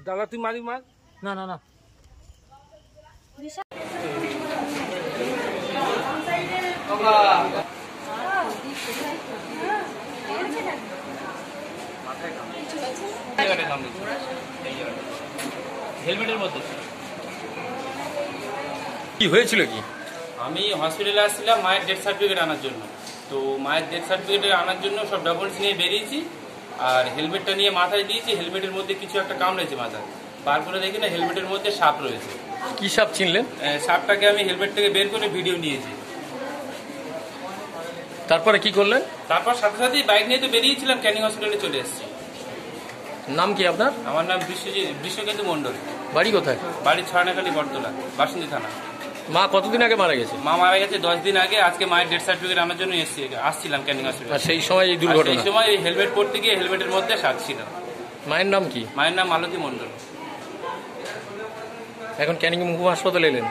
দাদা তুই মারি মার। না না না হেলমেটের মধ্যে কি হয়েছিল কি? আমি হসপিটালে আসছিলাম মায়ের ডেথ সার্টিফিকেট আনার জন্য। তো মায়ের ডেথ সার্টিফিকেট আনার জন্য সব ডকুমেন্টস নিয়ে বেরিয়েছি, আর হেলমেটটা নিয়ে মাথায় দিয়েছি। হেলমেটের মধ্যে কিছু একটা কামড়েছে মাথায়, বার করে দেখি না হেলমেটের মধ্যে সাপ রয়েছে। কি সাপ চিনলেন? সাপটাকে আমি হেলমেট থেকে বের করে ভিডিও নিয়েছি। তারপরে কি করলেন? তারপর সাথে সাথেই বাইক নিয়ে তো বেরিয়েছিলাম, ক্যানিং হসপিটালে চলে এসেছি। নাম কি আপনার? আমার নাম বিশ্বকেতু মণ্ডল। বাড়ি কোথায়? বাড়ি ছয়নাখালী বটতলা, বাসন্তী থানা। মা কতদিন আগে মারা গেছে? মা মারা গেছে 10 দিন আগে। আজকে মায়ের ডেথ সার্টিফিকেট আনার জন্য আসছিলাম ক্যানিং হসপিটাল। সেই সময় এই দুর্ঘটনা? সেই সময় হেলমেট পরতে গিয়ে হেলমেটের মধ্যে সাপ ছিল। মায়ের নাম কি? মায়ের নাম মালতী মণ্ডল। এখন ক্যানিং মহকুমা হাসপাতালে এলেন?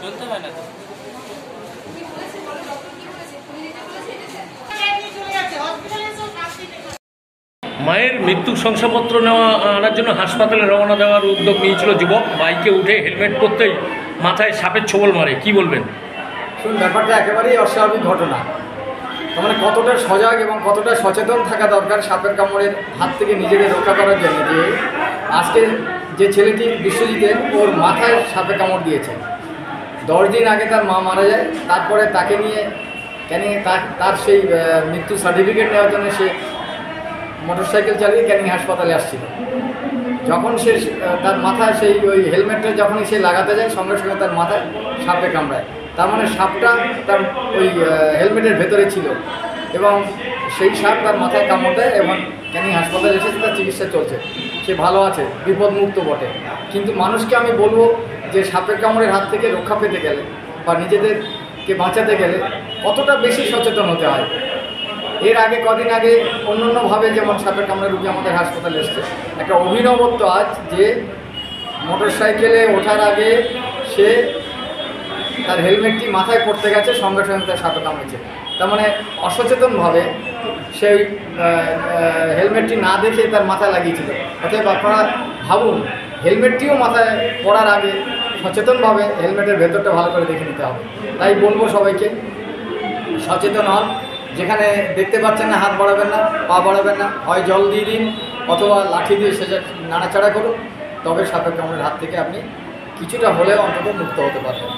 চলতে হয় না তো। মায়ের মৃত্যুর শংসাপত্র আনার জন্য হাসপাতালে রওনা দেওয়ার উদ্যোগ নিয়েছিল যুবক। বাইকে উঠে হেলমেট পরতেই মাথায় সাপের ছোবল মারে, কি বলবেন? শুনুন, ব্যাপারটা একেবারেই অস্বাভাবিক ঘটনা। তার মানে কতটা সজাগ এবং কতটা সচেতন থাকা দরকার সাপের কামড়ের হাত থেকে নিজেদের রক্ষা করার জন্য। যে আজকে যে ছেলেটি বিশ্বজিতের, ওর মাথায় সাপে কামড় দিয়েছে। 10 দিন আগে তার মা মারা যায়। তারপরে তাকে নিয়ে ক্যানিং তার সেই মৃত্যু সার্টিফিকেট নেওয়ার জন্য সে মোটরসাইকেল চালিয়ে ক্যানিং হাসপাতালে আসছিল। যখন সে তার মাথায় সেই ওই হেলমেটটা যখনই সে লাগাতে যায়, সঙ্গে সঙ্গে তার মাথায় সাপে কামড়ায়। তার মানে সাপটা তার ওই হেলমেটের ভেতরে ছিল এবং সেই সাপ তার মাথায় কামড় দেয় এবং ক্যানিং হাসপাতালে এসেছে, তার চিকিৎসা চলছে। সে ভালো আছে, বিপদমুক্ত বটে। কিন্তু মানুষকে আমি বলবো যে সাপের কামড়ের হাত থেকে রক্ষা পেতে গেলে বা নিজেদেরকে বাঁচাতে গেলে কতটা বেশি সচেতন হতে হয়। এর আগে কদিন আগে অন্যান্যভাবে যেমন সাপের কামড়ে রুগী আমাদের হাসপাতালে এসছে, একটা অভিনবত্ব আজ যে মোটরসাইকেলে ওঠার আগে সে তার হেলমেটটি মাথায় পড়তে গেছে, সঙ্গে সঙ্গে তার সাপে কামড়েছে। তার মানে অসচেতনভাবে সেই হেলমেটটি না দেখে তার মাথায় লাগিয়েছিল। অতএব আপনারা ভাবুন, হেলমেটটিও মাথায় পড়ার আগে সচেতনভাবে হেলমেটের ভেতরটা ভালো করে দেখে নিতে হবে। তাই বলবো সবাইকে সচেতন হন। যেখানে দেখতে পাচ্ছেন না হাত বাড়াবেন না, পা বাড়াবেন না, হয় জল দিয়ে দিন অথবা লাঠি দিয়ে সেটা নাড়াচাড়া করুন। তবে সাপের কামড়ের হাত থেকে আপনি কিছুটা হলেও অন্তত মুক্ত হতে পারবেন।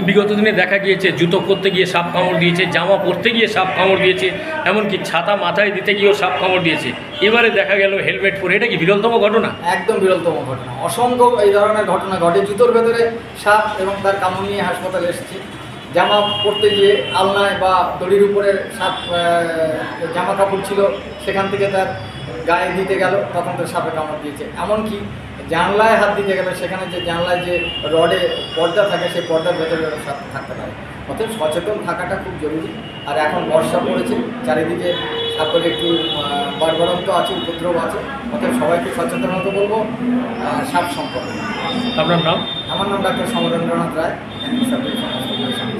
বিগত দিনে দেখা গিয়েছে জুতো পরতে গিয়ে সাপ কামড় দিয়েছে, জামা পরতে গিয়ে সাপ কামড় দিয়েছে, এমনকি ছাতা মাথায় দিতে গিয়েও সাপ কামড় দিয়েছে। এবারে দেখা গেল হেলমেট পরে, এটা কি বিরলতম ঘটনা? একদম বিরলতম ঘটনা। অসংখ্য এই ধরনের ঘটনা ঘটে। জুতোর ভেতরে সাপ এবং তার কামড় নিয়ে হাসপাতালে এসেছে। জামা পরতে গিয়ে আলনায় বা দড়ির উপরে সাপ জামা কাপড় ছিল, সেখান থেকে তার গায়ে দিতে গেল, তখন তার সাপে কামড় দিয়েছে। এমনকি জানলায় হাত দিতে গেলে সেখানে যে জানলায় যে রডে পর্দা থাকে, সেই পর্দার ভেতরে সাপ থাকতে পারে। অতএব সচেতন থাকাটা খুব জরুরি। আর এখন বর্ষা পড়েছে, চারিদিকে সাপের একটু বাড়বাড়ন্ত আছে, উপদ্রব আছে। অতএব সবাইকে সচেতন হতে বলবো সাপ সম্পর্কে। আপনার নাম? আমার নাম ডাক্তার সমরেন্দ্রনাথ রায়, সাব ডিভিশন হাসপাতালের সামনে।